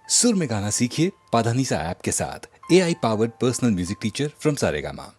सुर में गाना सीखिए पाधानीसा ऐप के साथ। AI powered personal music teacher from Saregama.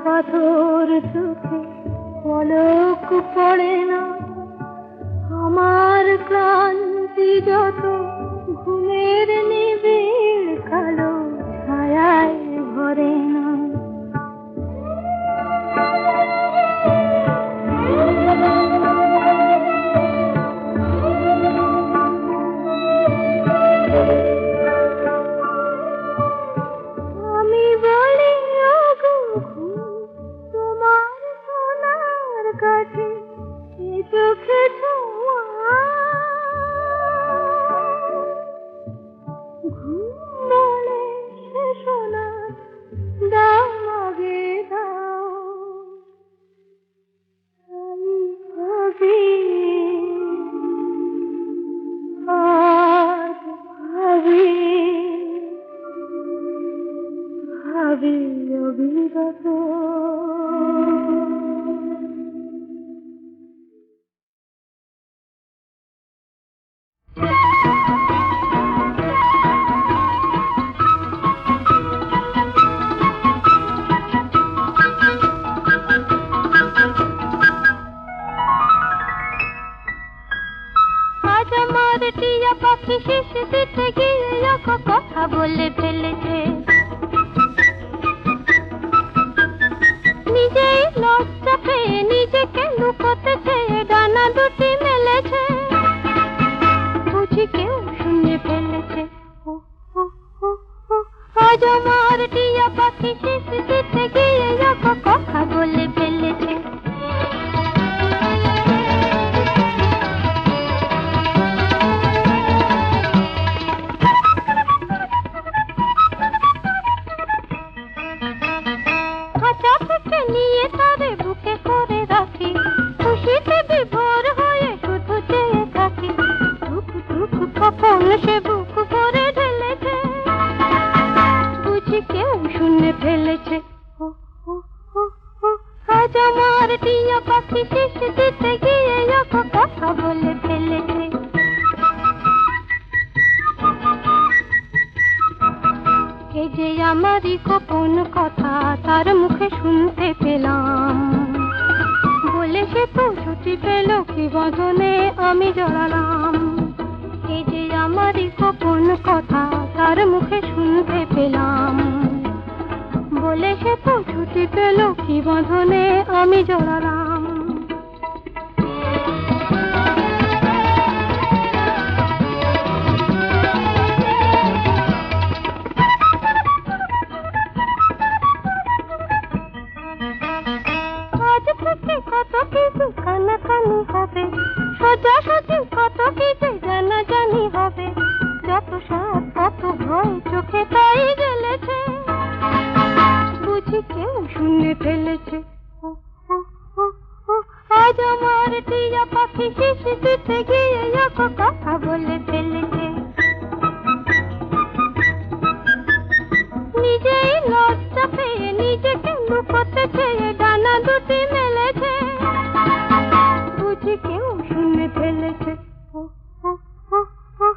পাথর চোখে পলক পড়ে না, আমার ক্লান্তি যত ঘুমের নিবিড় কালো ছায়ায় ভরে না। আমি বলি ওগো ঘুম, তোমার সোনার কাছে এ চোখে ছোঁয়া। ঘুম বলে সে সোনা দাও আগে দাও। আমি ভাবি আজ ভাবি ভাবি অবিরত। আজ আমার টিয়া পাখি শেষ দিতে গিয়ে কথা বলে ফেলেছে। নিজেই লজ্জা পেয়ে নিজেকে লুকোতে চেয়ে ডানা দুটি মেলেছে। বুঝি কেউ শুনে ফেলেছে। ও, ও, ও, ও, আজ আমার টিয়া পাখি শেষ দিতে গিয়ে কথা বলে ফেলেছে। খাঁচা থেকে নিয়ে তারে বুকে করে রাখি, খুশিতে বিভোর হয়ে শুধু চেয়ে থাকি। ধুক ধুক কখন সে বুক ভরে ঢেলেছে। বুঝি কেউ শুনে ফেলেছে। ও, ও, ও, ও, আজ আমার টিয়া পাখি শেষ দিতে গিয়ে কথা বলে ফেলেছে। এ যে আমারই গোপন কথা তার মুখে শুনতে পেলাম। বলে সে তো ছুটি পেল কি বদনে আমি জড়ালাম। এ যে আমারই গোপন কথা তার মুখে শুনতে পেলাম। বলে সে তো ছুটি পেল কি বদনে আমি জড়ালাম। আজ থেকে কত কিছু কানাকানি হবে, সোজাসুজি কত কিছু জানাজানি হবে। যত সাপ কত ভয় চোখে তাই জ্বলেছে। বুঝি কেউ শুনে ফেলেছে। ও, ও, ও, ও, আজ আমার টিয়া পাখি শেষ দিতে গিয়ে কথা বলে ফেলেছে। নিজেই লজ্জা পেয়ে নিজেকে লুকোতে চেয়ে ডানা দুটি মেলেছে। বুঝি কেউ শুনে ফেলেছে। ও, ও, ও, ও।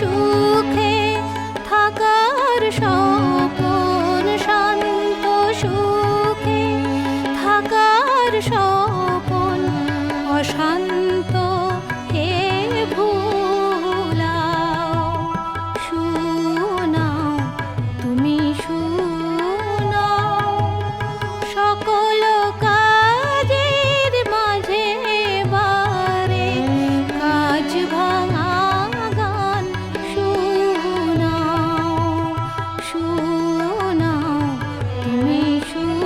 সুখে থাকার স্বপন, শান্ত সুখে থাকার স্বপন, অশান্ত হে ভুলাও। শোনাও তুমি শোনাও, সকল কাজের মাঝে বারে কাজ ভাঙা গান শোনাও। শোনাও তুমি শোনাও।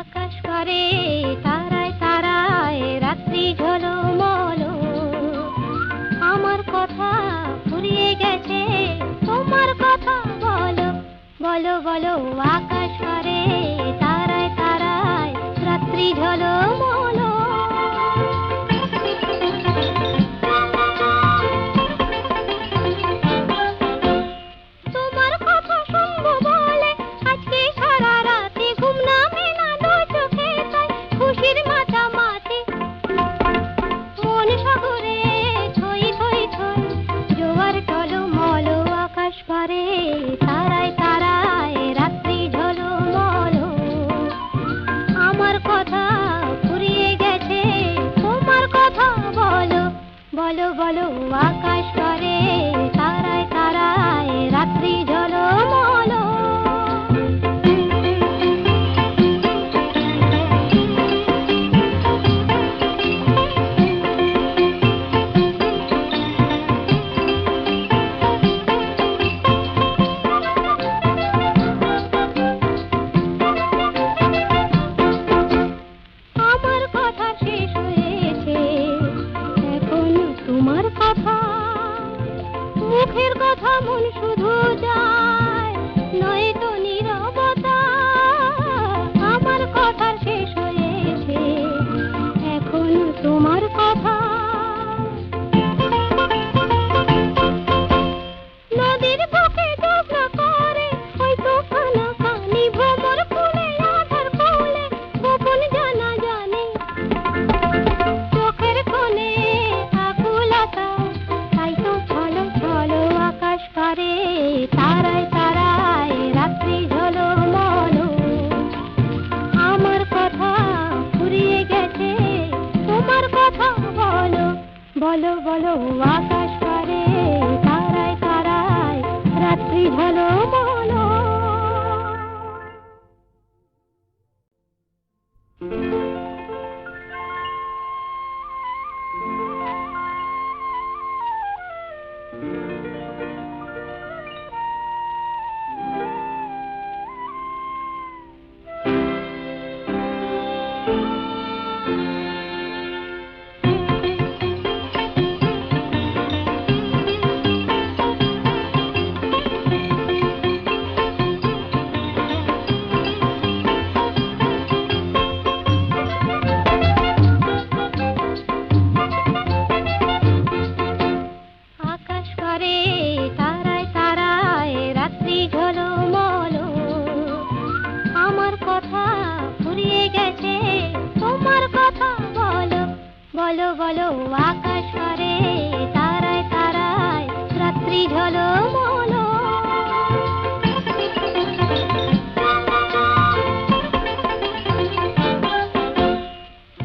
আকাশ করে তারায় তারায় রাত্রি ঝলমল, আমার কথা ফুরিয়ে গেছে তোমার কথা বলো। বলো বলো আকাশ করে তারায় তারায় রাত্রি ঝলমল। তোমার কথা শুনবো বলে আজকে সারা রাতে ঘুম নামে না দু চোখে, তাই খুশির মাতামাতি মন সাগরে থই থই থই, জোয়ার টলমল। আকাশ পারে তারায় তারায় রাত্রি ঝলমল, আমার কথা ফুরিয়ে গেছে তোমার কথা বলো। বলো বলো আকাশ পারে তারায় তারায় রাত্রি ঝলমল। আমার কথা শেষ হয়েছে, এখন তোমার কথা। মুখের কথা মন শুধু যায়, নয়তো নীরবতা। আমার কথা শেষ হয়েছে, এখন তোমার কথা। নদীর বুকে ডুবনা করে ওই তুফান কানি, ভ্রমর ফুলে আধার কোলে গোপন জানা জানে। চোখের কোণে আকুলতা, তাই তো ছলো ছলো আকাশ পারে তারায় তারায় রাত্রি ঝলমল, আমার কথা ফুরিয়ে গেছে তোমার কথা বলো। বলো বলো আকাশ পারে তারায় তারায় রাত্রি ঝলমল। আকাশ করে তারায় তারায় রাত্রি ঝলমল, আমার কথা ফুরিয়ে গেছে তোমার কথা বলো। বলো বলো আকাশ করে তারায় তারায় রাত্রি ঝলমল।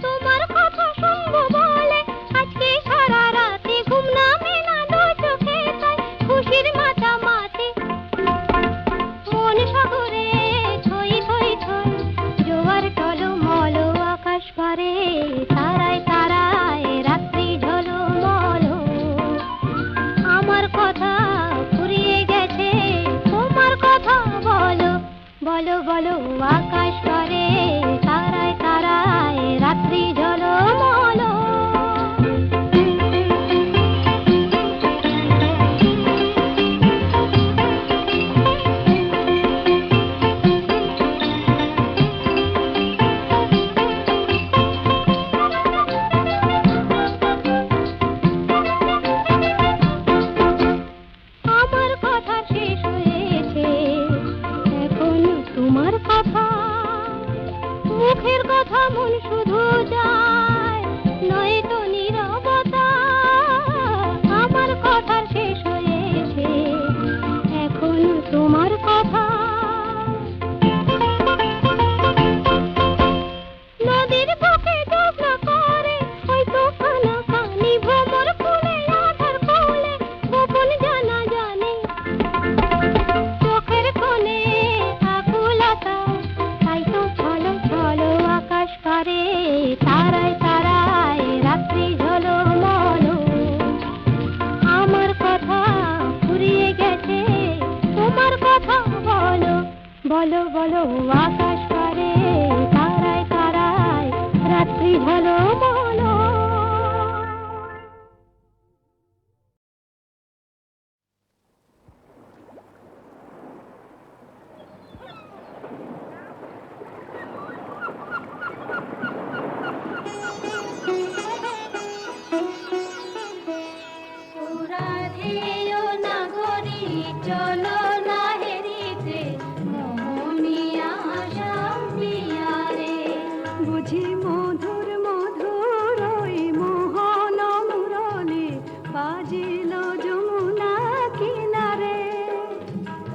তোমার কথা শুনবো বলে আজকে সারা রাতে ঘুম নামে না দু চোখে, তাই খুশির মাতামাতি মন সাগরে থই থই থই, জোয়ার টলমল। আকাশ পারে তারায় তারায় রাত্রি ঝলমল, আমার কথা বলো বলো আকাশ করে তারায় তারায় রাত্রি ঝলমলো। আমার কথা শেষ হয়েছে, এখন তোমার কথা। মুখের কথা মন শুধু যায়, নয়তো নীরবতা। আমার কথা শেষ হয়েছে, এখন তোমার কথা। নদীর বুকে ডুবনা করে ওই তুফানা পানি ভ্রমর ফুলে আধার কোলে গোপন জানা জানে। চোখের কোণে আকুলতা, তাই তো ছলো ছলো আকাশ করে তারায় তারায় রাত্রি ঝলমলো। আমার কথা ফুরিয়ে গেছে, তোমার কথা বলো বলো বলো আকাশ করে তারায় তারায় রাত্রি ঝলমলো। রাধেয় নাগরী চলো না হেরিতে, মোহনিয়া শান্তিয়ারে। বুঝি মধুর মধুর ওই মোহন মুরলি বাজিল যমুনা কিনারে।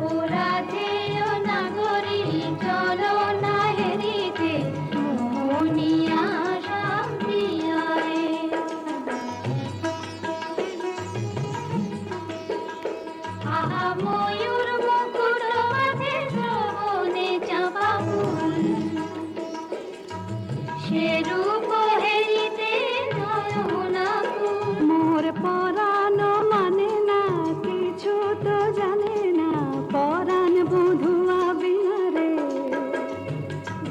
ও রাধেয় নাগরী চলো না হেরিতে, মোহনিয়া শান্তিয়ারে। আহা ময়ূর মুকুট মাঝে শ্রবণে চাঁপা ফুল, সে রূপ হেরিতে নয়না কুল। মোর পরাণ মানে না কিছু তো জানে না, পরাণ বধুয়া বিহারে।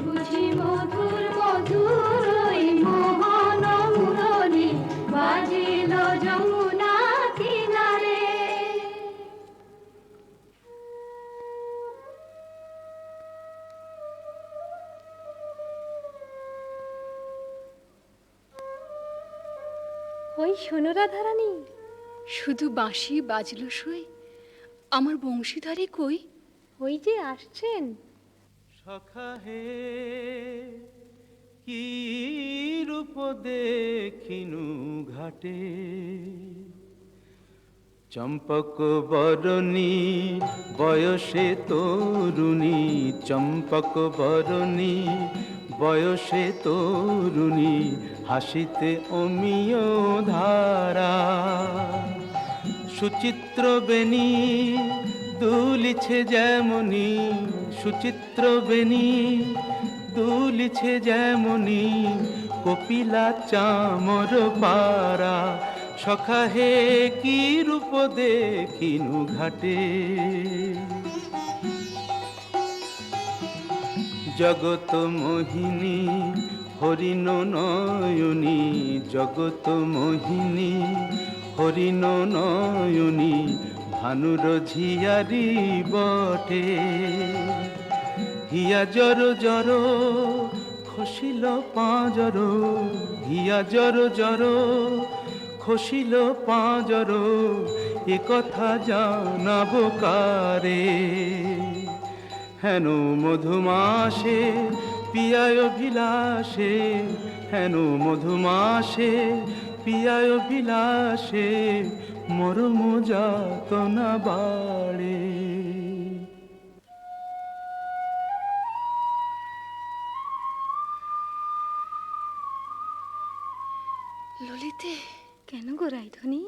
বুঝি মধুর মধুর ওই মোহন মুরলি বাজিল যমুনা কিনারে। ওই শোনো রাধারানী, শুধু বাঁশি বাজলো সই, আমার বংশীধারী কই? ওই যে আসছেন। সখা হে কি রূপ দেখিনু ঘাটে, চম্পক বরণী বয়সে তরুণী, চম্পক বরণী বয়সে তরুণী, হাসিতে অমিয় ধারা। সুচিত্র বেণী দুলিছে যেমনি, সুচিত্র বেণী দুলিছে যেমনি, কপিলা চামর পারা। সখা হে কি রূপ দেখিনু ঘাটে, জগত মোহিনী হরিণ নয়নী, জগত মোহিনী হরিণ নয়নী, ভানুর ঝিয়ারি বটে। হিয়া জর জর খসিল পাঁজর, হিয়া জর জর খসিল পাঁজর, এ কথা জানাবো কারে। হেন মধুমাসে পিয়ায় বিলাসে, হেন মধুমাসে পিয়ায় বিলাসে, মরম যাতনা বাড়ে। ললিতে, কেন গো রাইধনী?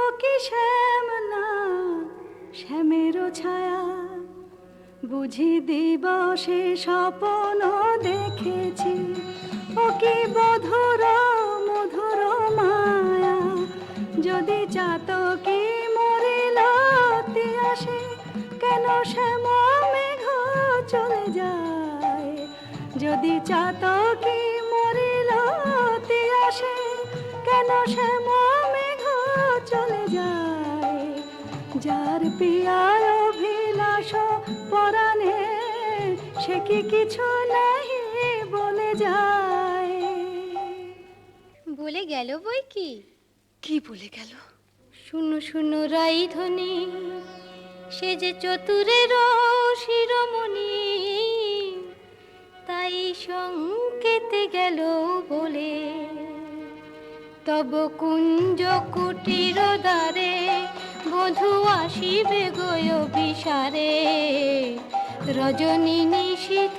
ও কি শ্যাম না শ্যামের ছায়া, বুঝি দিবসে স্বপ্ন দেখেছি। ও কি মধুর মধুর মায়া, যদি চাতকি মরিল আসে, কেন শ্যাম যদি চাতকি মরিল আসে, কেন শ্যাম মেঘ চলে যায়? যার পিয়ার অভিলাষ পরাণে, সে কি কিছু নাহি বলে যায়? বলে গেল বই কি? কি বলে গেল? শুনো শুনো রাই ধ্বনি, সে যে চতুরের শিরোমণি, তাই সংকেতে গেল বলে। তব কুঞ্জ কুটির দ্বারে বধূ আসিবে গয় বিসারে, রজনী নিশীথ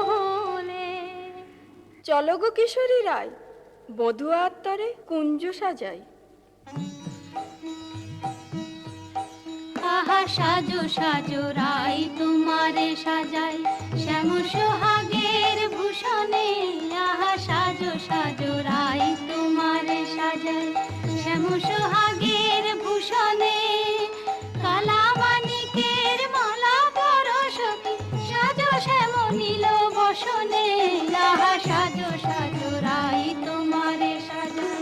হলে। চলো গো কিশোরী রায়, বধূ আত্মারে কুঞ্জ সাজাই। আহা সাজো সাজো রাই তোমারে সাজাই, শ্যাম সোহাগের ভূষণে। আহা সাজো সাজো রাই তোমারে সাজাই, শ্যাম সোহাগের ভূষণে। কালা মানিকের মালা পরশকি, সাজো শ্যাম নীল বসনে। আহা সাজো সাজো রাই তোমারে সাজাই।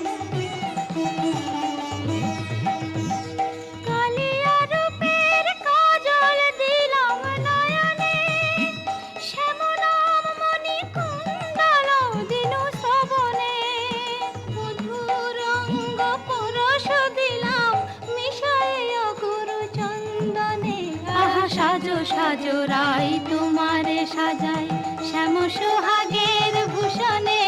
সাজো সাজো রাই তোমারে সাজাই, শ্যাম সোহাগের ভূষণে।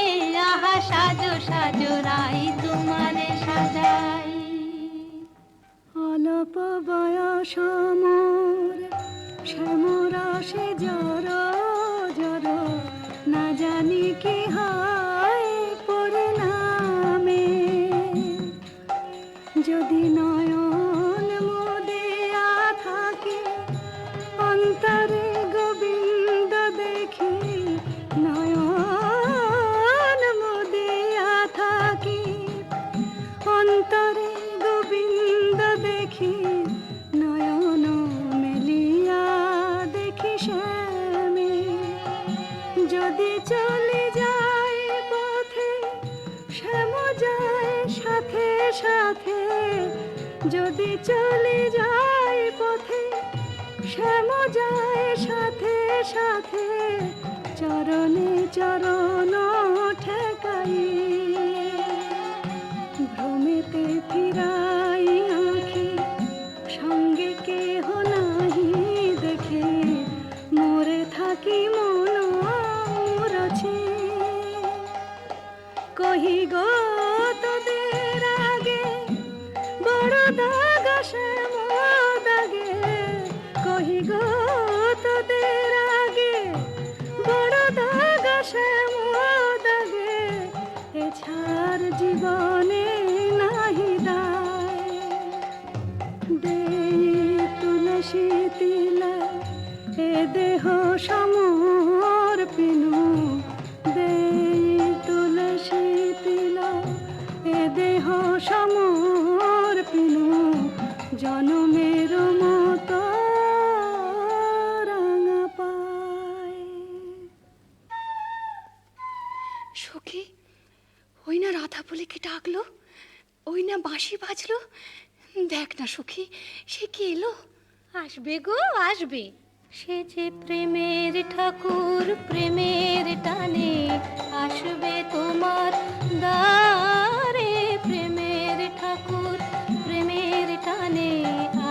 আহা সাজো সাজো রাই তোমারে সাজাই। অল্প বয়স মোর শ্যামরাশে জর জর, না জানি কি হয় পরিণামে। যদি নয়ন মুদিয়া থাকি, অন্তরে গোবিন্দ দেখি। নয়ন মুদিয়া থাকি, অন্তরে গোবিন্দ দেখি। নয়ন মেলিয়া দেখি শ্যামে। যদি চলে যায় পথে, শ্যাম যায় সাথে সাথে। যদি চলে যায় পথে, শ্যাম যায় সাথে সাথে। চরণে চরণ ঠেকাই, ভ্রমেতে ফিরাই আঁখি। সঙ্গে কেহ নাহি দেখে, মোরে থাকি মন মুরছে। কহি গো তোদের আগে, বড় দাগ শ্যাম দাগে। কহি গো তোদের আগে, বড় দাগ শ্যাম দাগে। এছাড় জীবনে নাহি দায়। দেই তুলসী তিলা, এ দেহ সমর্পিনু। দেই তুলসী তিলা, এ দেহ সমর্পিনু। জনমের মতো রাঙা পায়। সখী, ওই না রাধা বলে কে ডাকলো, ওই না বাঁশি বাজলো। দেখ না সখী, সে কি এলো? আসবে গো আসবে, সে যে প্রেমের ঠাকুর প্রেমের টানে আসবে তোমার দ্বারে। প্রেমের ঠাকুর প্রেমের টানে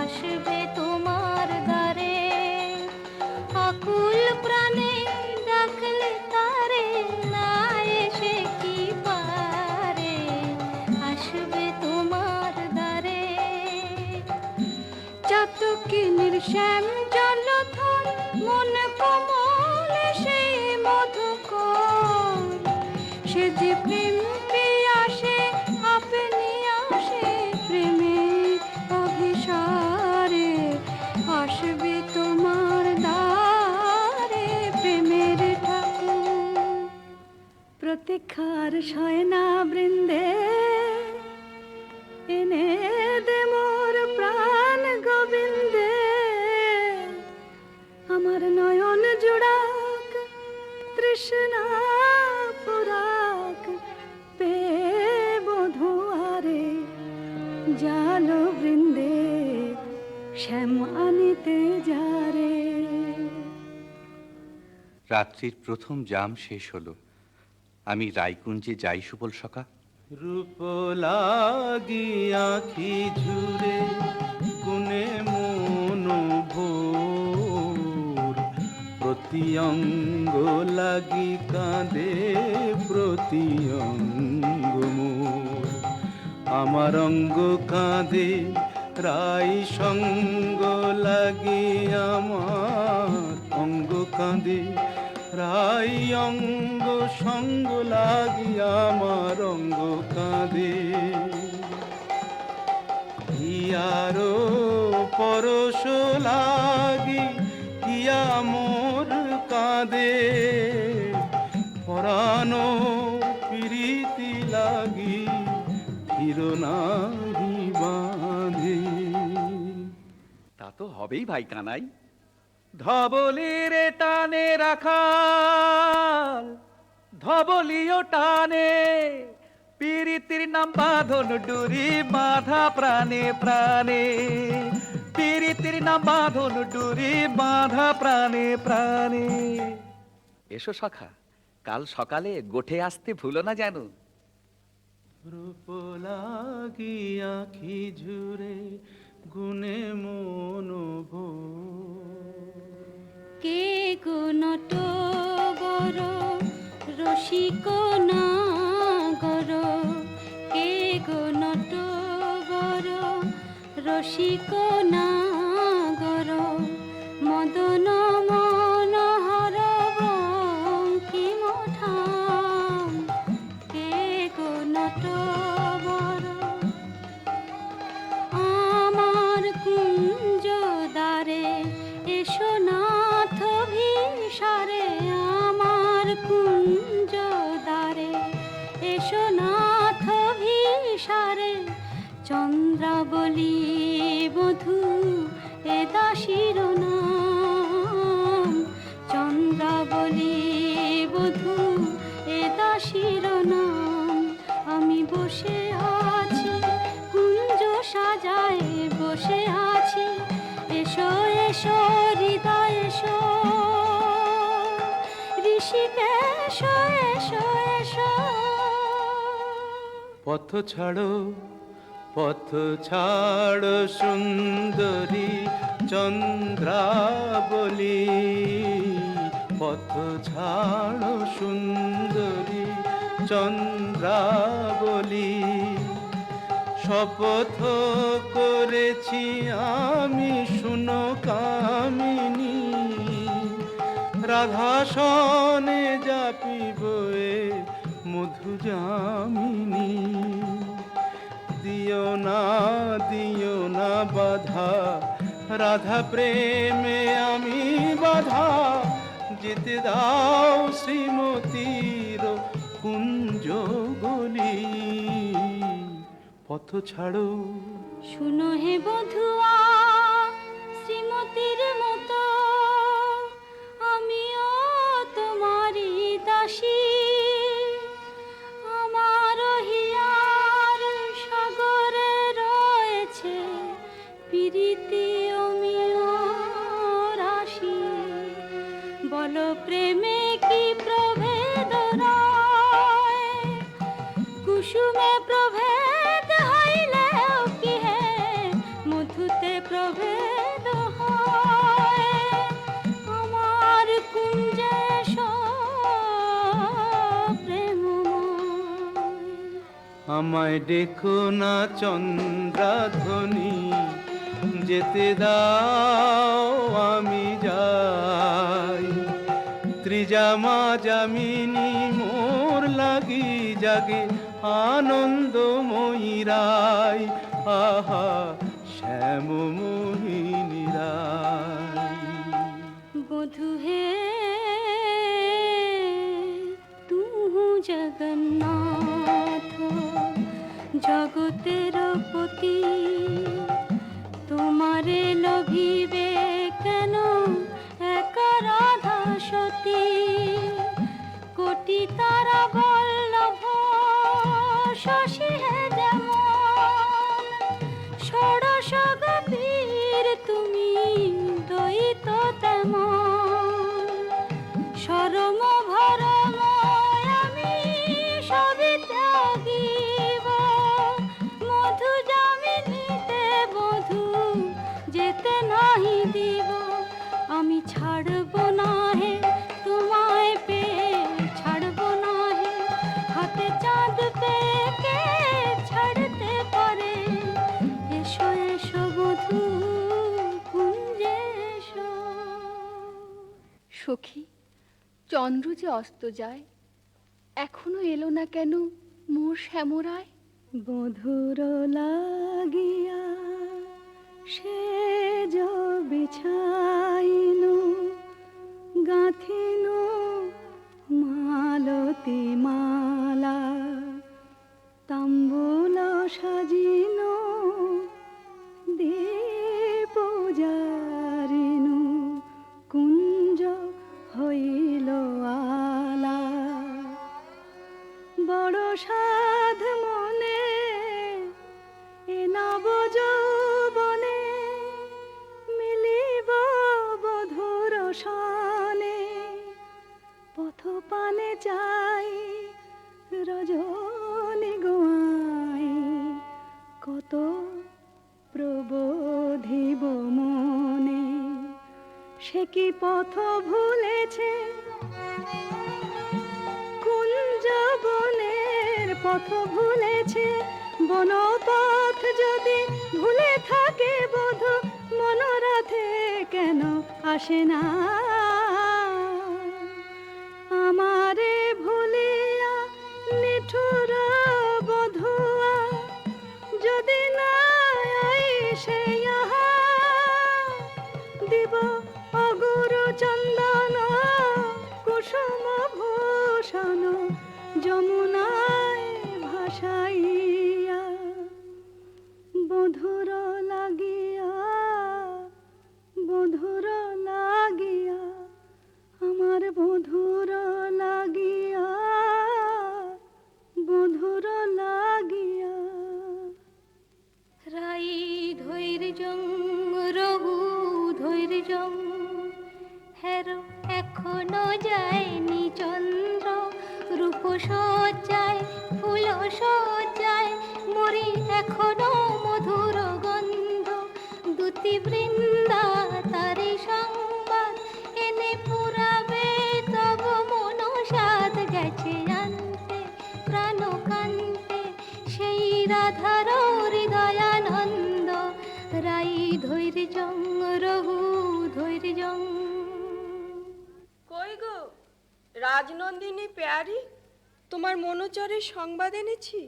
আসবে তোমার দ্বারে। আকুল প্রাণে ডাকলে তারে, না এসে কি পারে। আসবে তোমার দ্বারে। চাতকিনীর শ্যাম জলধর, মন কমল সেই মধুকর। সে যে প্রেম পিয়াসে আপনি আসে, প্রেমে অভিসারে। আসবে তোমার দ্বারে প্রেমের ঠাকুর। প্রতীক্ষার শয়না বৃন্দে, এনে দে মোর প্রাণ গোবিন্দে। আমার নয়ন জোড়াক তৃষ্ণা যারে। রাত্রির প্রথম জাম শেষ হলো, আমি রায়কুঞ্জে যাই সুবল সখা। রূপ লাগি আখি ঝুরে গুনে মন ভোর, প্রতি অঙ্গ লাগি কাঁদে প্রতি অঙ্গ মোর। আমার অঙ্গ কাঁদে রাই সঙ্গ লাগি, আমার অঙ্গ কাঁদে রাই অঙ্গ সঙ্গ লাগি, আমার অঙ্গ কাঁদে। হিয়ারো পরশ লাগি হিয়া মোর কাঁদে, পরানো প্রীতি লাগি ফিরো নাহি বাঁধে। তা তো হবেই ভাই কানাই। ধবলির টানে রাখাল, ধবলিও টানে, পীরিতির নাম বাঁধন ডুরি বাঁধা প্রাণে প্রাণে, পীরিতির নাম বাঁধন ডুরি বাঁধা প্রাণে প্রাণে। এসো সখা, কাল সকালে গোঠে আসতে ভুলো না যেন। রূপ লাগি আখি ঝুরে গুনে মন ভোর। কে গো নটবর রসিক নাগর, কে গো নটবর রসিক নাগর, মদন মনোহর বঙ্কিম ঠাম। কে গো নটবর আমার কুঞ্জ দ্বারে, এসো নাথ ভিসারে, আমার কুঞ্জ দ্বারে, এসো নাথ ভিসারে। চন্দ্রাবলী বধূ এ দাসীর নাম, চন্দ্রাবলী বধূ এ দাসীর নাম। আমি বসে আছি কুঞ্জ সাজায় বসে আছি, এসো এসো হৃদয় এসো, ঋষিকেশ এসো এসো। পথ ছাড়ো পথ ছাড়ো সুন্দরী চন্দ্রাবলী, পথ ছাড়ো সুন্দরী চন্দ্রাবলী। শপথ করেছি আমি শুনো কামিনী, রাধা সনে জাপিব এ মধু যামিনী। দিও না বাধা, রাধা প্রেমে আমি বাধা, যেতে দাও শ্রীমতীর কুঞ্জ গলি। পথ ছাড়ো শুনো হে বধুয়া শ্রীমতীর মতো, আমিও তোমারই দাসী। আমার হিয়ার সাগরে রয়েছে প্রীতি অমিয় রাশি, বলো প্রেমে কি প্রভেদ রয়, কুসুমে প্রভেদ হইলেও কি হে মধুতে প্রভেদ হয়। আমার কুঞ্জে প্রেমময়। আমায় দেখো না চন্দ্রাধ্বনি, যেতে দাও আমি যাই। ত্রিজামা যামিনী মোর লাগি জাগে আনন্দময়ী রায়, আহা শ্যাম মোহিনী রায়। বধু হে তুহু জগন্নাথ জগতের পতি, তোমারে লোভিবে কেন এক রাধা সতী। কোটি তারা বল্লভ শশী হে যেমন, ষোড়শ গোপীর তুমি দিব, আমি ছাড়ব না হে তোমায় পেয়ে, ছাড়ব না হে। হাতে চাঁদ পেয়ে কে ছাড়তে পারে? এসো এসো বধূ কুঞ্জে এসো। সখী, চন্দ্র যে অস্ত যায়, এখনো এলো না কেন মোর শ্যামরায়? বধুর লাগিয়া সে বিছাইনু, গাঁথিনু মালতী মালা, তাম্বুল সাজিনু দীপ জারিনু, কুঞ্জ হইল আলা। বড় সাধ মনে এ নব যৌবনে, মিলিব বধুর সনে। পথ পানে চাই রজনী গোয়াই, কত প্রবোধিব মনে। সে কি পথ ভুলেছে কুঞ্জ বনের পথ ভুলেছে? বনপথ যদি ভুলে থাকে বধূ, মনোরথে কেন আসে না? আমারে ভুলিয়া নিঠুর বধুয়া, যদি না আইসে ইহা, দিব অগুরু চন্দন কুসুম ভূষণ যমুনায় ভাসাইয়া। বধুর লাগিয়া, বধুর লাগিয়া, আমার বধুর লাগিয়া, বধুর লাগিয়া। রাই ধৈর্যং রঘু ধৈর্যং, হেরো এখনো যায়নি চন্দ্র। রূপ সজ্জায় ফুল সজ্জায় মরি এখনো মধুর গন্ধ। দুতি বৃন্দা তারি সংবাদ এনে পুরাবে, তব মন সাধ গেছে আনতে প্রাণ কান্তে। সেই রাধার হৃদয়ানন্দ, রাই ধৈর্যং রঘু ধৈর্যং। কই গো রাজনন্দিনী পেয়ারি, তোমার মনোচরের সংবাদ এনেছি।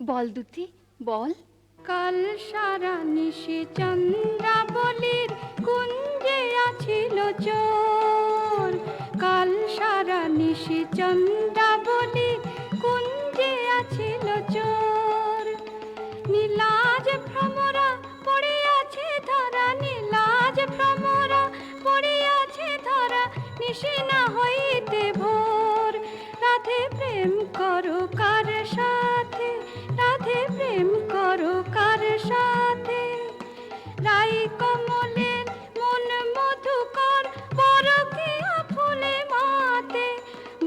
বল দুতি বল। কাল সারা নিশি চন্দ্রাবলীর কুঞ্জে আছিল চোর। কাল সারা নিশি চন্দ্রাবলীর কুঞ্জে আছিল চোর। নীলাজ ভ্রমরা পড়িয়াছে ধরা, নীলাজ ভ্রমরা পড়িয়াছে ধরা। নিশি না হইতে ভোর, রাধে প্রেম করো কার সাথে, রাধে প্রেম করো কার সাথে। রাই কমলের মন মধুকর, পরকীয়া ফুলে মাতে।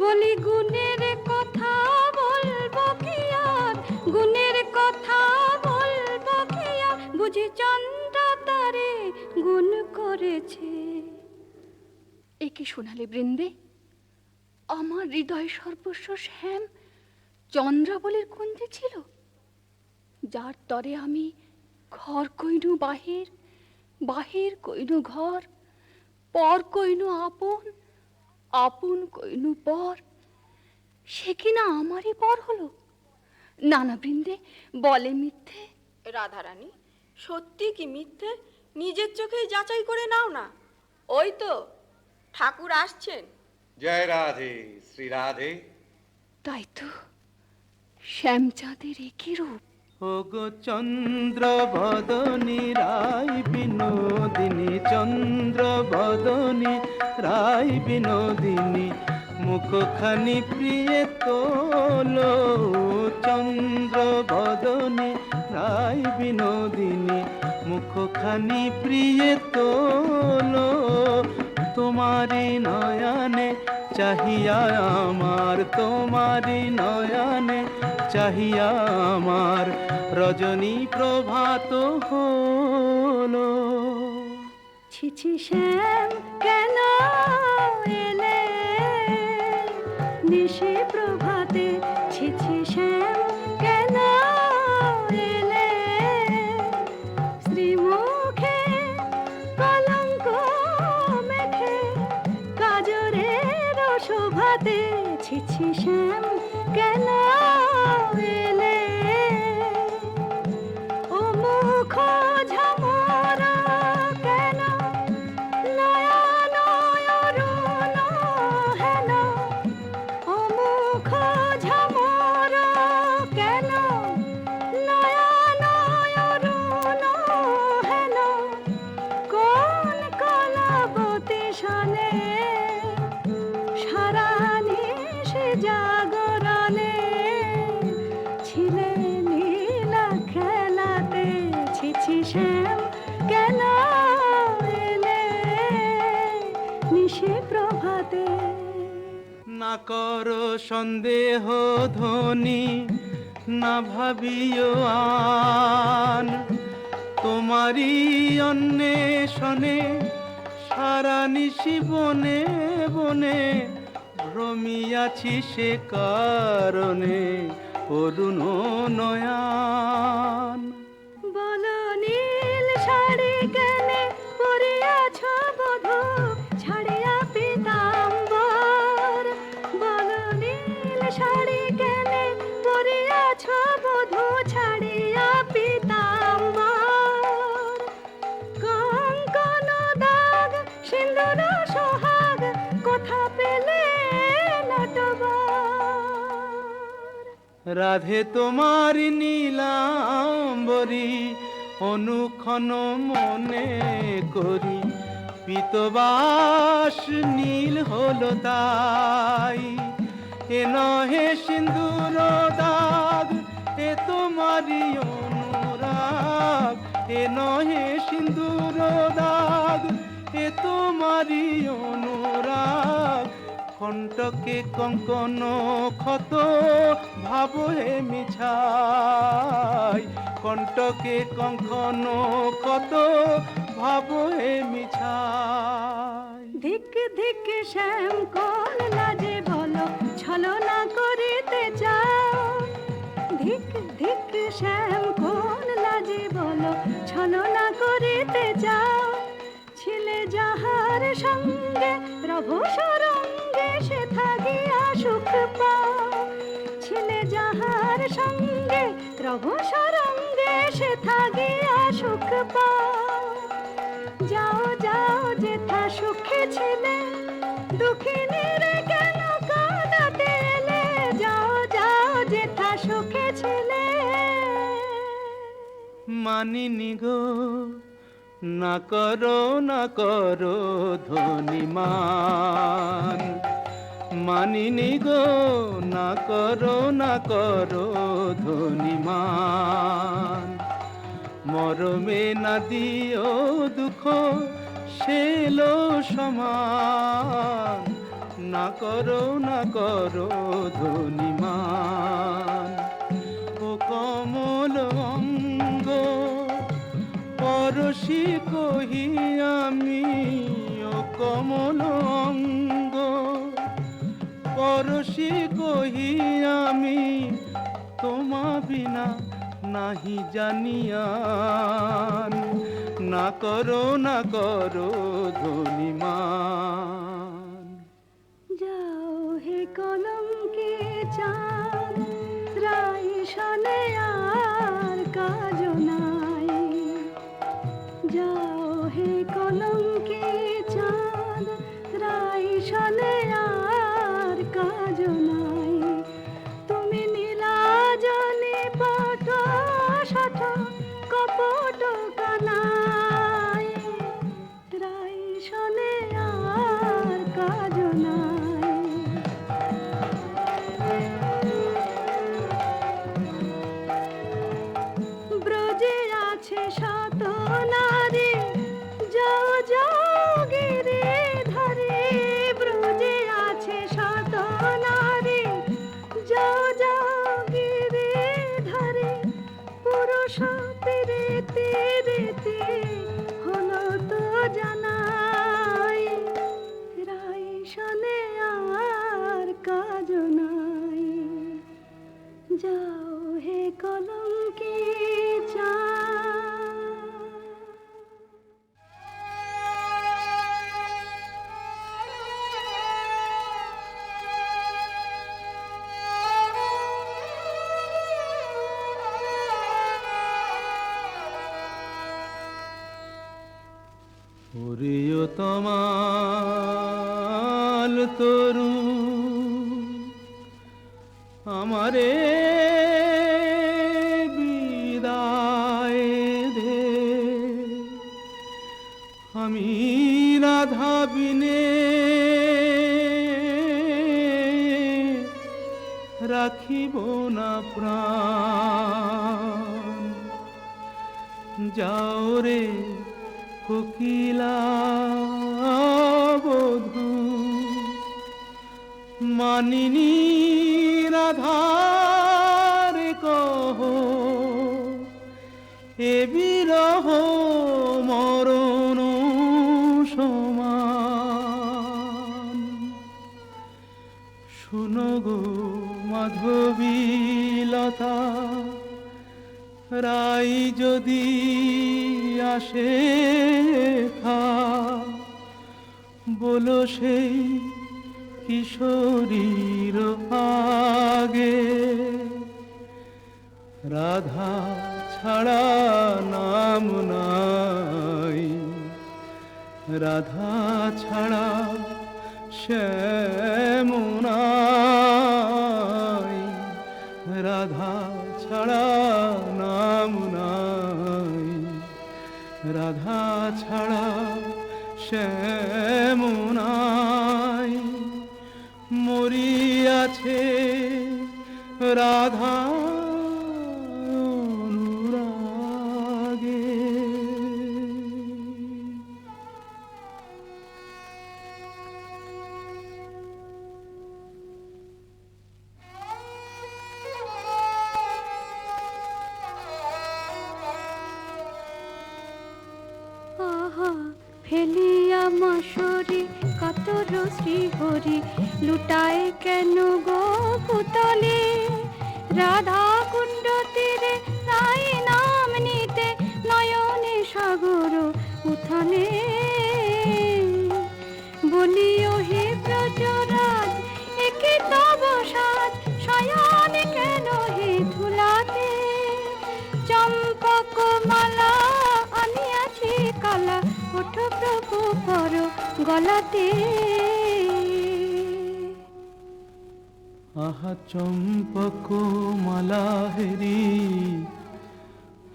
বলি গুণের কথা বলবো কি আর, গুণের কথা বলবো কি আর। বুঝি চন্দ্র তারে গুণ করেছে। একে শোনালে বৃন্দে, আমার হৃদয় সর্বস্ব শ্যাম চন্দ্রাবলীর কুঞ্জে ছিল, যার তরে আমি ঘর কইনু বাহির, বাহির কইনু ঘর, পর কইনু আপন, আপন কইনু পর। সে কিনা আমারই পর হলো। নানা বৃন্দে বলে মিথ্যে। রাধারানী, সত্যি কি মিথ্যে নিজের চোখেই যাচাই করে নাও না। ওই তো ঠাকুর আসছেন। জয় রাধে শ্রী রাধে। তাই তো, শ্যামচাঁদের একই রূপ। ওগো চন্দ্র বদনী রাই বিনোদিনী, চন্দ্র বদনী রাই বিনোদিনী, মুখখানি প্রিয়ে তোলো। চন্দ্র বদনী রাই বিনোদিনী, মুখখানি প্রিয়ে তোলো। তোমারি নয়নে চাহিয়া আমার, তোমারি নয়নে চাহিয়া আমার, রজনী প্রভাত হলো। ছিছি শ্যাম কেন এলে নিশি প্রভাতে, ছিছি শ্যাম কেন এলে শ্রীমুখে কলঙ্ক মেখে কাজরের শোভাতে, ছিছি শ্যাম কেন এলে ও মুখ ঝামরা কেন নয়ন অরুণ হেন, ও মুখ ঝামরা কেন নয়ন অরুণ হেন, কোন কলাবতী শনে সারা নিশি জাগরণে ছিলে নীলা খেলাতে, ছিছি শ্যাম কেন এলে নিশি প্রভাতে। না করো সন্দেহ ধ্বনি, না ভাবিও আন, তোমারই অন্বেষণে সারা নিশি বনে বনে ভ্রমিয়াছি সে কারণে অরুণ নয়ান। বলো নীল শাড়ি কেনে পরিয়াছ বধূ ছাড়িয়া পীতাম্বর, বলো নীল শাড়ি কেনে পরিয়াছ বধূ ছাড়িয়া পীতাম্বর, কঙ্কন দাগ সিন্দুর সোহাগ কোথা পেলে নটবর। রাধে তোমার নীলাম্বরী অনুক্ষণ মনে করি, পীতবাস নীল হলো তাই, এ নহে সিন্দুর দাগ এ তোমারই অনুরাগ, এ নহে সিন্দুর দাগ এ তোমারই অনুরাগ, কণ্টকে কঙ্কন ক্ষত ভাব হে মিছাই, কণ্টকে কঙ্কন ক্ষত ভাব হে মিছাই। ধিক ধিক শ্যাম কোন লাজে বলো ছলনা করিতে চাও, ধিক ধিক শ্যাম কোন লাজে বলো ছলনা করিতে চাও, ছিলে যাহার সঙ্গে প্রভু সরঙ্গে সে থাকিয়া সুখ পাও, ছিলে যাহার সঙ্গে প্রভু সরঙ্গে সে থাকিয়া সুখ পাও। যাও যাও যেথা সুখে ছিলে দুঃখিনীর কেন কাঁদাতে এলে, যাও যাও যেথা সুখে ছিলে। মানিনি গো না করো ধ্বনিমান, মানিনি গো না করো ধ্বনিমান, মরমে না দিও দুঃখ সেলো সমান, না করো ধ্বনিমান। ও কমল অঙ্গ পরশি কহি আমি, ও কমল অঙ্গ পরশি কহি আমি, তোমা বিনা নাহি জানিয়ান, না করো ধ্বনিমান। যাও হে কলঙ্কে চাঁদ রাই শনে আর কাজ নাই, যাও হে কলঙ্কে চাঁদ রাই শনে আর কাজ নাই, তুমি নীলাজনে পট শঠ কপট কানাই, রাই শনে আর কাজ নাই। তমাল তরু আমারে বিদায় দে, আমি রাধা বিনে রাখিব না প্রাণ। যাও রে কোকিলা বধূ, মানিনী রাধার কহ, এ বিরহ মরণ সমান। শুনো গো মাধবীলতা, রাই যদি আসে থা, বলো সেই কিশোরীর আগে, রাধা ছাড়া নাম নাই, রাধা ছাড়া শ্যাম নাই, রাধা ছাড়া নাম নাই, রাধা ছাড়া শ্যাম নাই। মরিয়াছে রাধা অনুরাগে। আহা ফেলিয়া মাসরি কাতর শ্রীহরি, লুটায় কেন গো পুতলে, রাধা কুণ্ড তীরে রাই নাম নিতে, নয়নে সাগর উথানে। বলিও হে ব্রজরাজ, একে তব সাজ, শয়ন কেন হে ধুলাতে, চম্পক মালা আনিয়াছি কালা, ওঠ প্রভু পর গলাতে। আহা চম্পক মালা হেরি,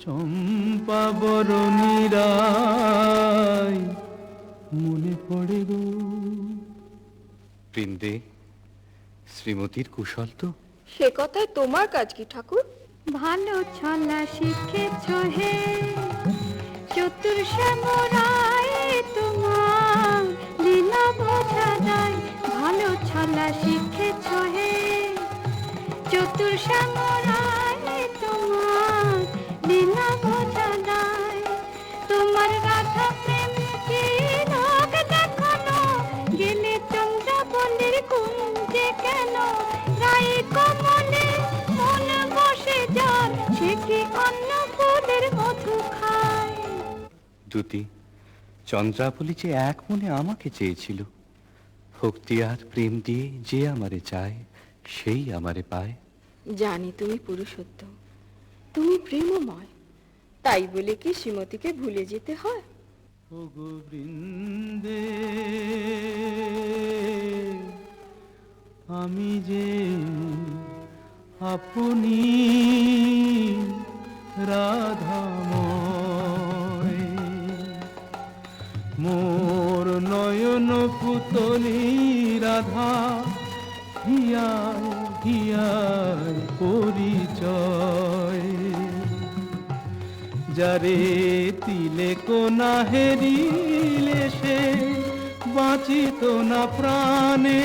চম্পা বরণী রায় মনে পড়ে গো। বৃন্দে, শ্রীমতীর কুশল তো? সে কথায় তোমার কাজ কি ঠাকুর? ভালো ছলা শিখেছ হে চতুর শ্যামরায়, তোমার লীলা বোঝা যায়। ভালো ছলা শিখেছ হে চতুর শ্যামরায়, তোমার লীলা বোঝা যায়। তোমার রাধা প্রেম কি লোক দেখানো, গেলে চন্দ্রাবলীর কুঞ্জে কেন, রাই কমলে মন বসে যার, সে কি অন্য ফুলের মধু খায়। দুতি, চন্দ্রাবলী যে এক মনে আমাকে চেয়েছিল, ভক্তি আর প্রেম দিয়ে যে আমারে চায়, সেই আমারে পায়। জানি তুমি পুরুষোত্তম, তুমি প্রেমময়, তাই বলে কি শ্রীমতীকে ভুলে যেতে হয়? ও গো বৃন্দে, আমি যে আপনি রাধাময়, মোর নয়ন পুতলি রাধা, হিয়ায় হিয়ায় পরিচয়। যারে তিলে কোনা হেরিলে, সে বাঁচিত না প্রাণে,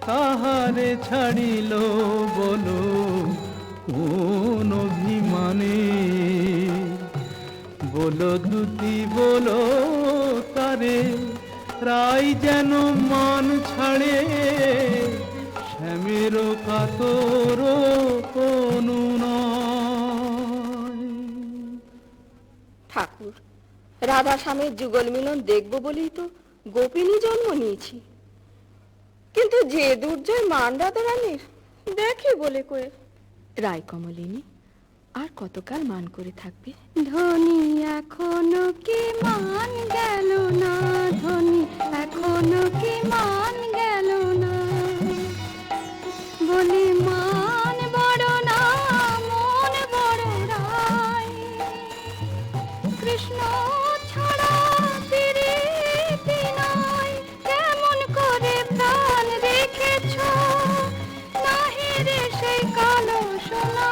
তাহারে ছাড়িল বলো কোন অভিমানে। বলো দুতি বলো তারে, রাই যেন মান ছাড়ে, শ্যামের কাতর অনুনয়। ঠাকুর, রাধা স্বামীর যুগল মিলন দেখবো বলেই তো গোপিনী জন্ম নিয়েছি, কিন্তু যে দুর্জয় মান রাধা রানীর দেখি বলে কয়ে। রায় কমলিনী, আর কতকাল মান করে থাকবে? ধনী এখনো কি মান গেল না, ধনী এখনো কি মান গেল না, বলি মান বড় না মন বড় রাই, কৃষ্ণ ছাড়া প্রীতি নাই, কেমন করে প্রাণ রেখেছ নাহি রে সেই কালো সোনা।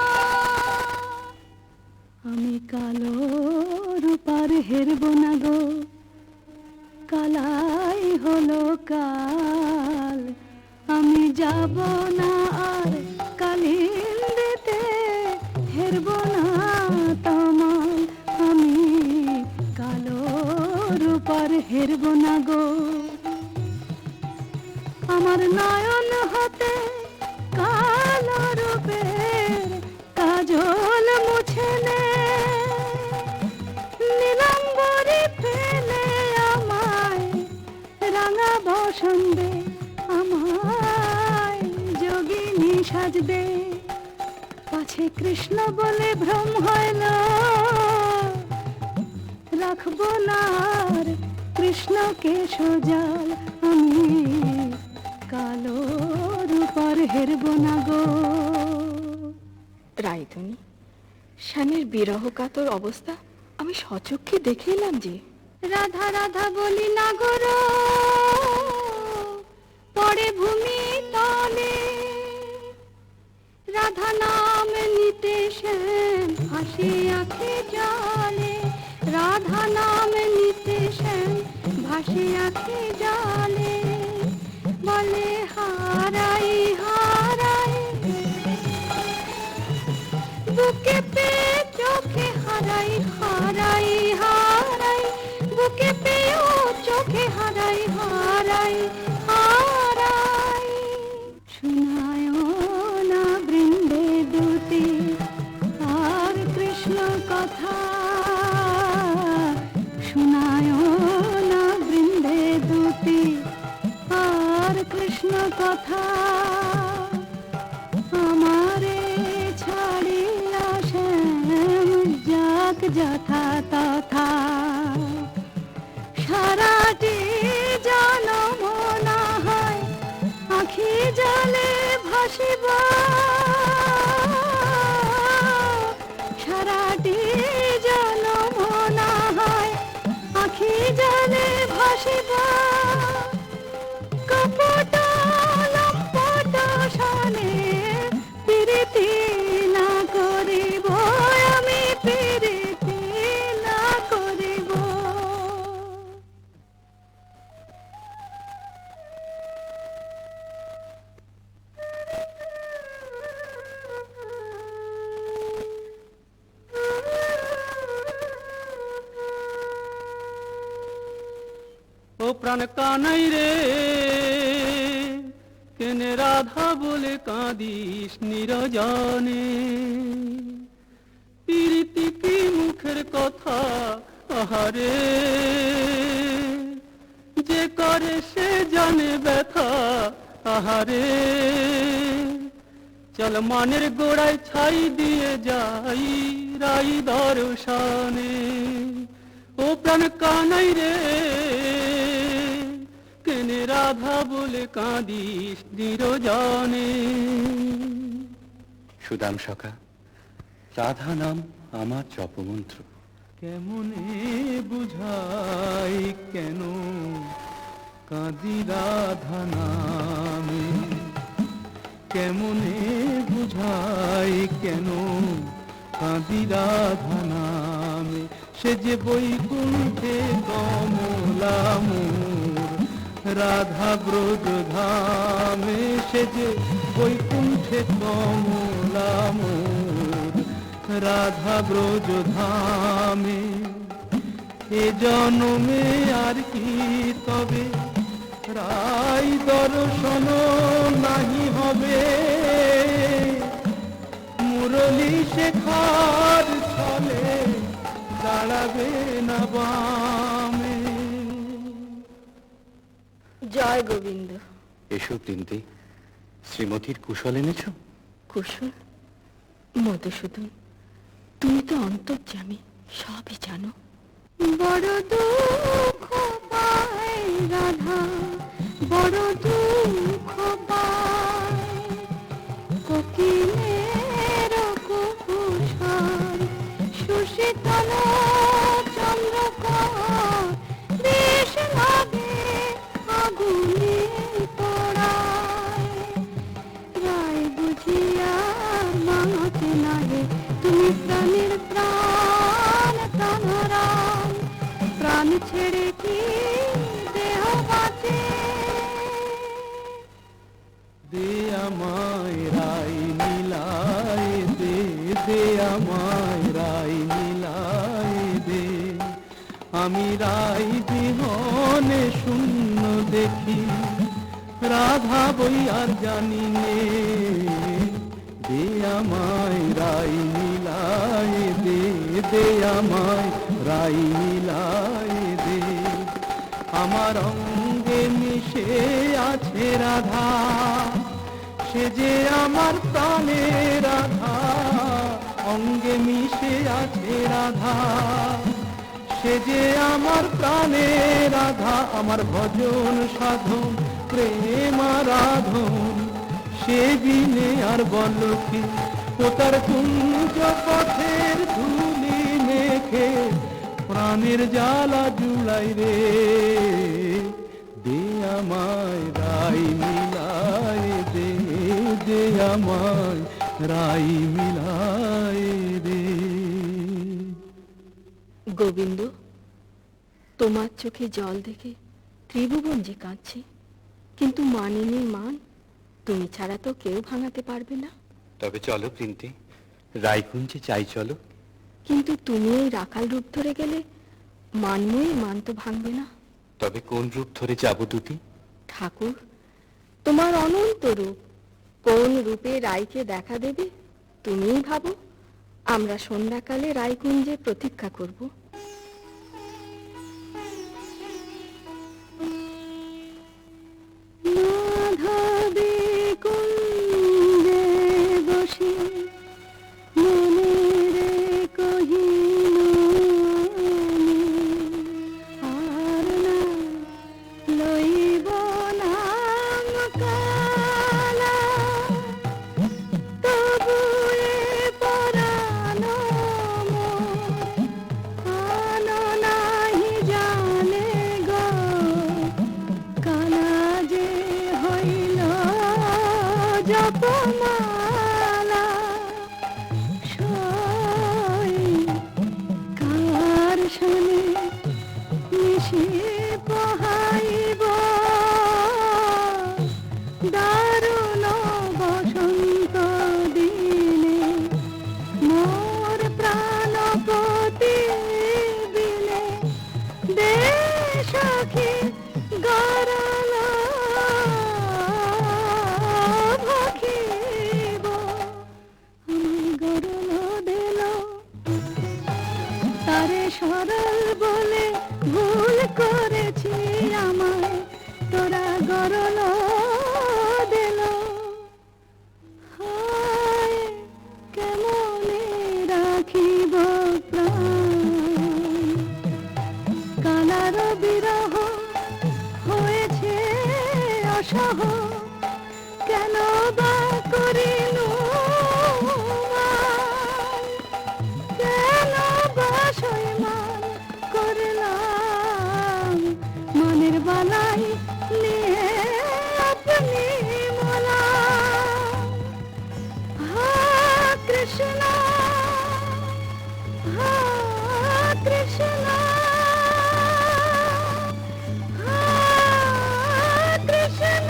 আমি কালো রূপার হেরব না গো, কালাই হলো কাল, আমি যাব না আর কালিন্দিতে, হেরব না তোমার, আমি কালো রূপার হেরব না গো। আমার নয়ন হতে কালো রূপের কাজল মুছে নে, নীলাম্বরী ফেলে আমায় রাঙা বসন্দে, আমায় যোগিনী সাজবে, পাছে কৃষ্ণ বলে ভ্রম হইল, রাখবো না আর কৃষ্ণকে সোজাল, আমি কালো রূপার হেরব না গো। রাইধুনি, শ্যামের বিরহ কাতর অবস্থা আমি সচক্ষে দেখে এলাম যে। রাধা রাধা বলি না গো, পড়ে ভূমি তলে, রাধা নাম নিতে শ্যাম ভাসে আঁখে জলে, রাধা নাম নিতে শ্যাম ভাসে আঁখে জলে, বলে হারাই হারাই, বুকে পে চোখে হারাই হারাই হারাই, বুকে পেও চোখে হারাই হারাই হারাই, শোনায় না বৃন্দে দুটি আর কৃষ্ণ কথা, শোনায় না বৃন্দে দুটি আর কৃষ্ণ কথা, আমারে ছাড়িয়া শ্যাম যাক যথা তথা, সারাটি জনম না হয় আখি জলে ভাসিব, সারাটি জনম না হয় আখি জলে ভাসিব, কপট লম্পট সনে প্রীতি না করিব, আমি প্রীতি না করিব। ও প্রাণ কানাই রে, কেনে রাধা বলে কাঁদিস নিরজনে, প্রীতি কি মুখের কথা আহারে, যে করে সে জানে ব্যথা আহারে, চল মানের গোড়ায় ছাই দিয়ে যাই রাই দর্শনে। ও প্রাণ কানাই রে, কেনে রাধা বলে কাঁদিস নিরজনে। সুদাম সখা, রাধা নাম আমার জপমন্ত্র। কেমনে বুঝাই কেন কাঁদি রাধা নামে, কেমনে বুঝাই কেন কাঁদি রাধা নামে, সে যে বৈকুণ্ঠে কমলা মোর রাধা ব্রজ ধামে, সে যে বৈকুণ্ঠে কমলা মোর রাধা ব্রজ ধামে। এ জন্মে আর কি তবে রাই দর্শন নাহি হবে, মুরলী শেখার ছলে দাঁড়াবে না বামে। জয় গোবিন্দ। এসো বৃন্দে, শ্রীমতীর কুশল এনেছ? কুশল? মধুসূদন, তুমি তো অন্তর্যামী, সবই জানো। বড় দুঃখ পায় রাধা, বড় দুঃখ পায়, কোকিলের কুকুর সুশীতল চন্দ্রকর, বেশ লাগে আগুনে পোড়ায়। রায় বুঝিয়া মাকে নাহে, তুমি প্রাণের প্রাণ প্রাণরাম, প্রাণ ছেড়ে কি দেহ বাঁচে। দে আমায় রাই মিলায় দে, দে আমায় রাই মিলায় দে, আমি রাই বিহনে শূন্য দেখি, রাধা বই আর জানি নে। দে আমায় রাই মিলায় দে, দে আমায় রাই মিলায় দে, আমার অঙ্গে মিশে আছে রাধা, সে যে আমার প্রাণে রাধা। অঙ্গে মিশে আছে রাধা, সে যে আমার প্রাণে রাধা। আমার ভজন সাধন প্রেম আরাধন, সে বিনে আর বল কি। ও তার কুঞ্জ পথের ধুলি মেখে প্রাণের জ্বালা জুড়াই রে। দে আমায় রাই মিলায় দে, দে আমায় রাই মিলায় দে। গোবিন্দ, তোমার চোখে জল দেখে ত্রিভুবন যে কাঁদছে, কিন্তু মানিনীর মান তুমি ছাড়া তো কেউ ভাঙাতে পারবে না। তবে চলো প্রিন্তি, রায়কুঞ্জে চাই চলো। কিন্তু তুমি এই রাখাল রূপ ধরে গেলে মানময়ীর মান তো ভাঙবে না। তবে কোন রূপ ধরে যাব দুটি? ঠাকুর, তোমার অনন্ত রূপ, কোন রূপে রায়কে দেখা দেবে তুমিই ভাবো। আমরা সন্ধ্যাকালে রায়কুঞ্জে প্রতীক্ষা করব। মাধবী কুঞ্জে বসে মনে কহিল আমি, আর না লইব নাম কালা, তবু এ পরাণ মোর আনো নাহি জানে গো, কানা যে হইল জপমালা। সই কার শোনে মিশে পহাইব, দারুণ বসন্ত দিনে মোর প্রাণপতি বিনে। দে সখী গরল ভখিব, আমায় গরল দিল তারে সরল বলে ভুল করেছি আমায় তোরা গরল দিল। হায় কেমনে রাখিব প্রাণ, কালার বিরহ হয়েছে অসহ, কেন বা করিল মান, কেন বা সইমান করলাম মনের বালাই নিয়ে আপনি মোলা। হা কৃষ্ণ, হা কৃষ্ণ, হা কৃষ্ণ।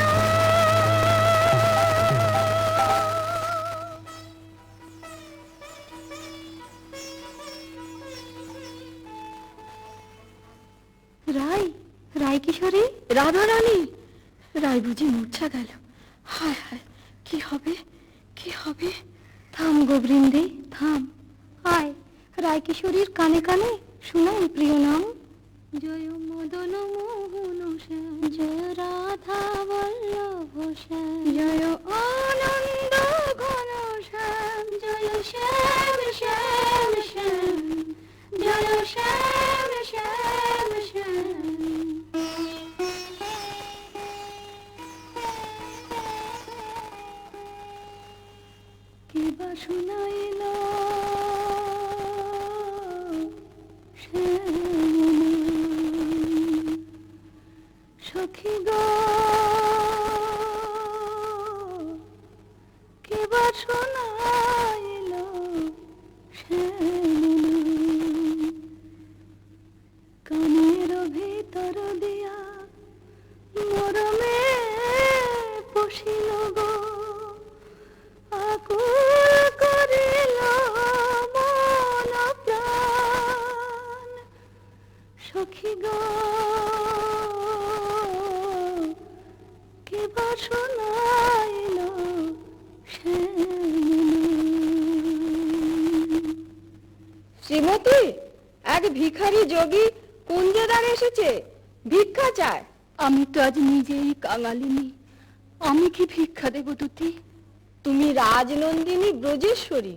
রাই, রায় কিশোরী, রাধা রানী। রায় বুঝি মূর্ছা গেল। হায় হায়, কি হবে, কি হবে। থাম গো বৃন্দে থাম, আয় রায় কিশোরীর কানে কানে শোনাই প্রিয় নাম। জয় মদন মোহন শ্যাম, জয় রাধা বল্লভ শ্যাম, জয় আনন্দ ঘন শ্যাম, জয় শ্যাম শ্যাম শ্যাম জয় শ্যাম শ্যাম শ্যাম। কে বা শুনাইল সখী গো, কে বা শোনাইল কানের ভিতর দিয়া মরমে পশিল গো, আকুল করিল মন প্রাণ। সখী গো, কে বা শোনাইল শ্রীমতী, এক ভিখারি যোগী কুঞ্জেদার এসেছে, ভিক্ষা চায়। আমি তো আজ নিজেই কাঙালিনী, আমি কি ভিক্ষা দেব দুতি? তুমি রাজনন্দিনী ব্রজেশ্বরী,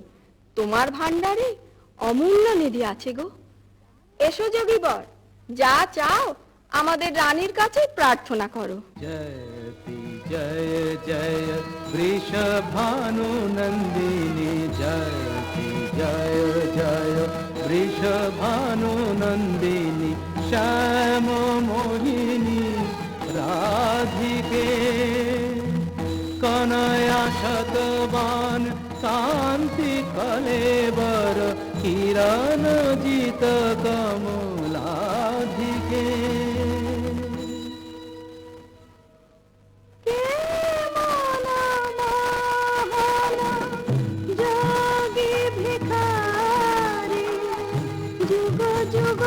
তোমার ভান্ডারে অমূল্য নিধি আছে গো। এসো যোগীবর, যা চাও আমাদের রানীর কাছে প্রার্থনা করো। जयति जय जय वृषभानु नन्दिनी, जयति जय जय वृषभानु नन्दिनी, श्याम मोहिनी राधिके कनया शतवान कांति कलेवर, किरण जित कमलाधिके। যোগী ভিখারি যুগ যুগ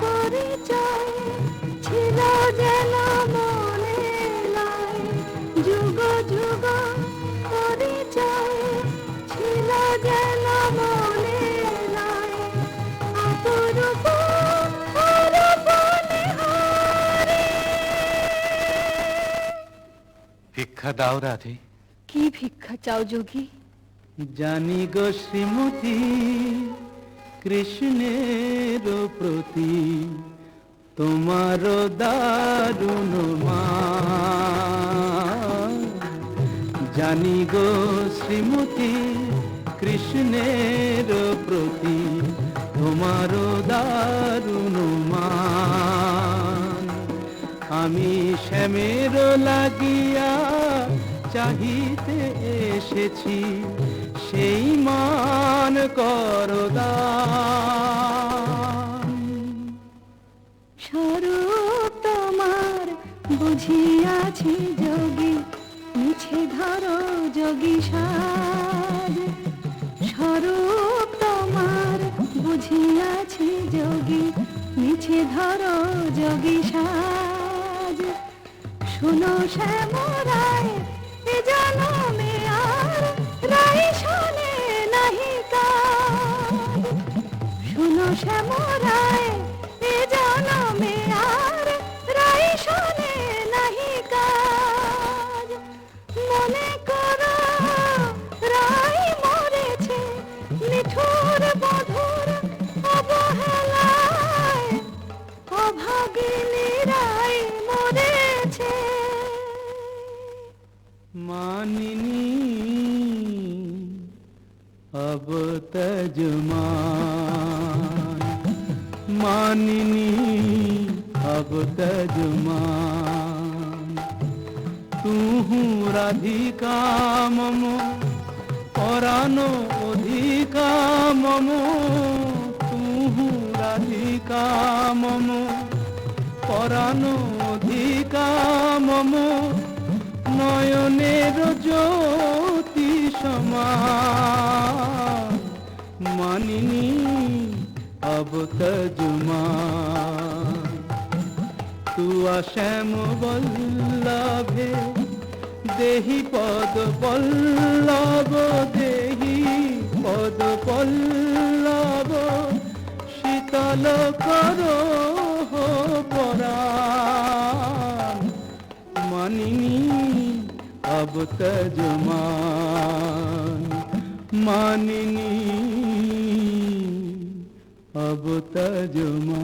পরিচয় ছিল যেন মনে নাই, যুগ যুগ পরিচয় ছিল যেন মনে নাই, অপরূপ অরূপ নিহারি। ভিক্ষা দাও রাধে। কি ভিক্ষা চাও যোগী? জানি গো শ্রীমতী কৃষ্ণের প্রতি তোমার দারুণ মান। জানি গো শ্রীমতী কৃষ্ণের প্রতি তোমার দারুণ মান। আমি শ্যামের লাগিয়া চাহিতে এসেছি, সেই মান করদান। স্বরূপ তোমার বুঝিয়াছি যোগী, মিছে ধরো যোগী সাজ। স্বরূপ তোমার বুঝিয়াছি যোগী, মিছে ধরো যোগী সাজ। শুনো শ্যামরায় এ জনমে আর রাই শোনে নাহি কাজ। শুনো শ্যামরায় এ জনমে আর রাই শোনে নাহি কাজ। মনে করো রাই মরেছে নিঠুর বধুর অবহেলায়, অভাগিনী রাই মরেছে। मानिनी अब तजमान, मानिनी अब तजमान। तू राधिका मम परानो अधिका मम, तू राधिका मम परानो अधिका मम। নয়নের জ্যোতি সমান, মানিনী अब तजुमान। तू श्याम बल्लभे देहि पद पल्लव, देहि पद पल्लव। शीतल करो परान, मानिनी अब तजमान। মানিনি অবতাজমান।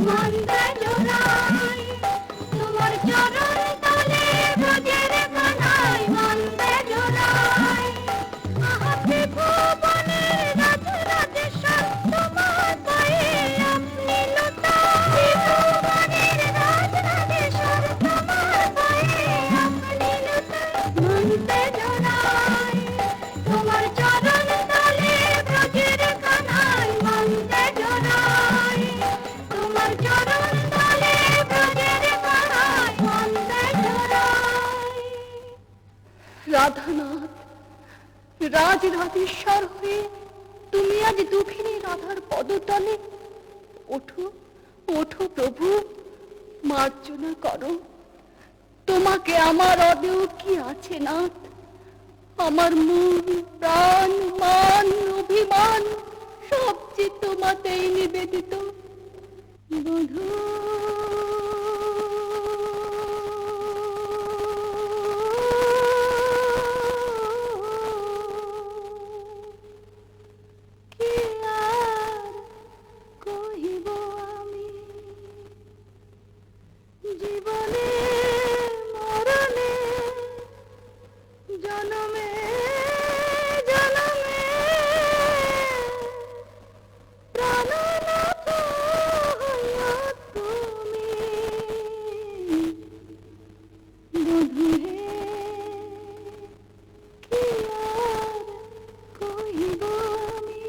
মন্দে জোড়াই তোমার চরণ তলে ব্রজের কানাই, মন্দে জোড়াই আহাতে ভুবনের রাজ রাজেশ্বর তোমার পায়ে আপনি লুটাই, ভুবনের রাজ রাজেশ্বর তোমার পায়ে আপনি লুটাই। মন্দে জোড়াই তোমার চরণ তলে ব্রজের কানাই, মন্দে জোড়াই তোমার চরণ তলে ব্রজের কানাই, মন্দে জোড়াই। রাধানাথ, রাজ রাজেশ্বর হয়ে তুমি আজ দুঃখিনী রাধার পদতলে। ওঠো ওঠো প্রভু, মার্জনা করো। তোমাকে আমার অদেও কি আছে নাথ? আমার মন প্রাণ মান অভিমান সব যে তোমাতেই নিবেদিত। বধূ কি আর কহিব আমি, জীবনে মরণে জনমে জনমে প্রাণনাথ হইয়া তুমি। বধূ হে, কি আর কহিব আমি।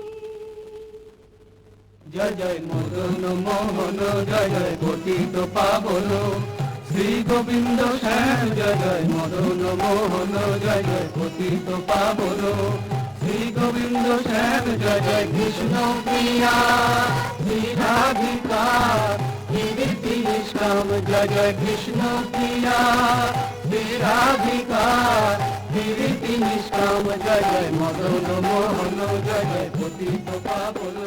জয় জয় মদন মোহন, জয় জয় পতিত পাবন শ্রী গোবিন্দ শ্যাম। জয় জয় মদন মোহন, জয় জয় পতিত পাবন শ্রী গোবিন্দ শ্যাম। জয় জয় কৃষ্ণ প্রিয়া শ্রী রাধিকা কীর্তি নিষ্কাম। জয় জয় কৃষ্ণ প্রিয়া শ্রী রাধিকা কীর্তি নিষ্কাম। জয় জয় মদন মোহন, জয় জয় পতিত পাবন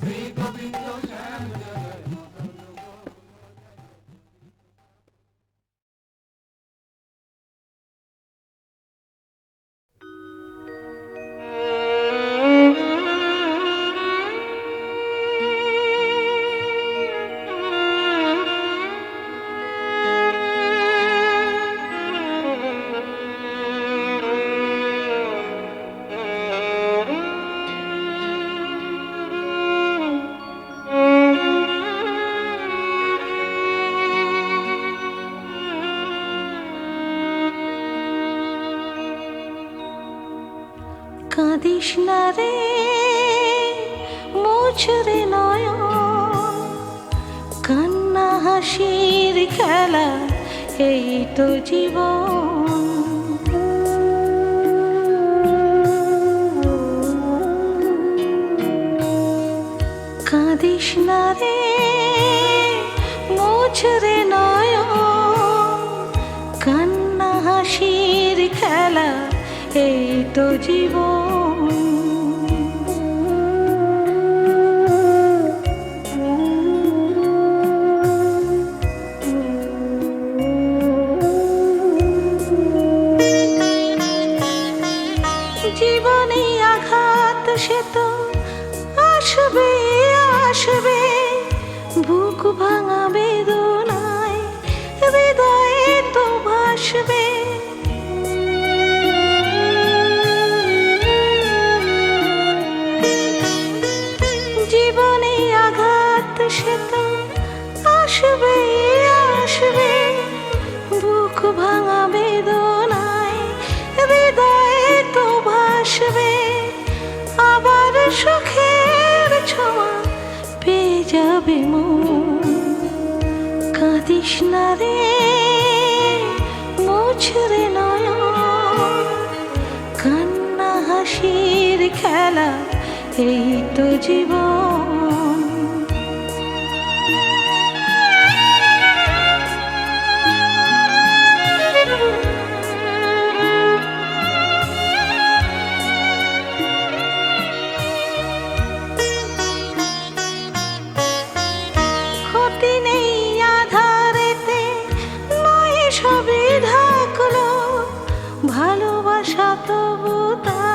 শ্রী গোবিন্দ শ্যাম। জয় জয় মদন মোহন। কাঁদিস না রে মোছরে নয়ন, কান্না হাসির খেলা এই তো জীবন। কাঁদিস না রে মোছরে নয়ন, কান্না হাসির খেলা এই তো জীবন। জীবনে আঘাত সে তো আসবে আসবে, বুক ভাঙা বেদনায় হৃদয়ে তো ভাসবে। জীবনে আঘাত সে তো আসবে আসবে, বুক ভাঙা বেদনায় হৃদয়ে তো ভাসবে। আবার সুখের ছোঁয়া পেয়ে যাবে মন। কাঁদিস না রে মোছরে নয়ন, কান্না হাসির খেলা এই তো জীবন। ক্ষতি নেই আধারেতে, নয় সবই ঢাকলো, ভালোবাসা তবু তা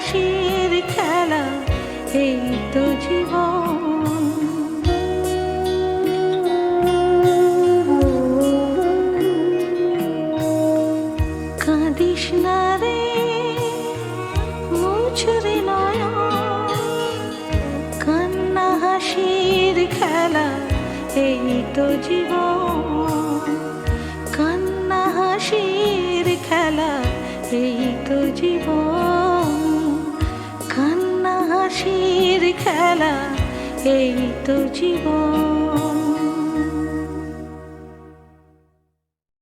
হাসির খেলা এই তো জীবন। কাঁদিস না রে মুছরে নয়ন, কান্না হাসির খেলা এই তো জীবন। কান্না হাসির খেলা এই তো জীবন। কান্না হাসির খেলা এই তো জীবন।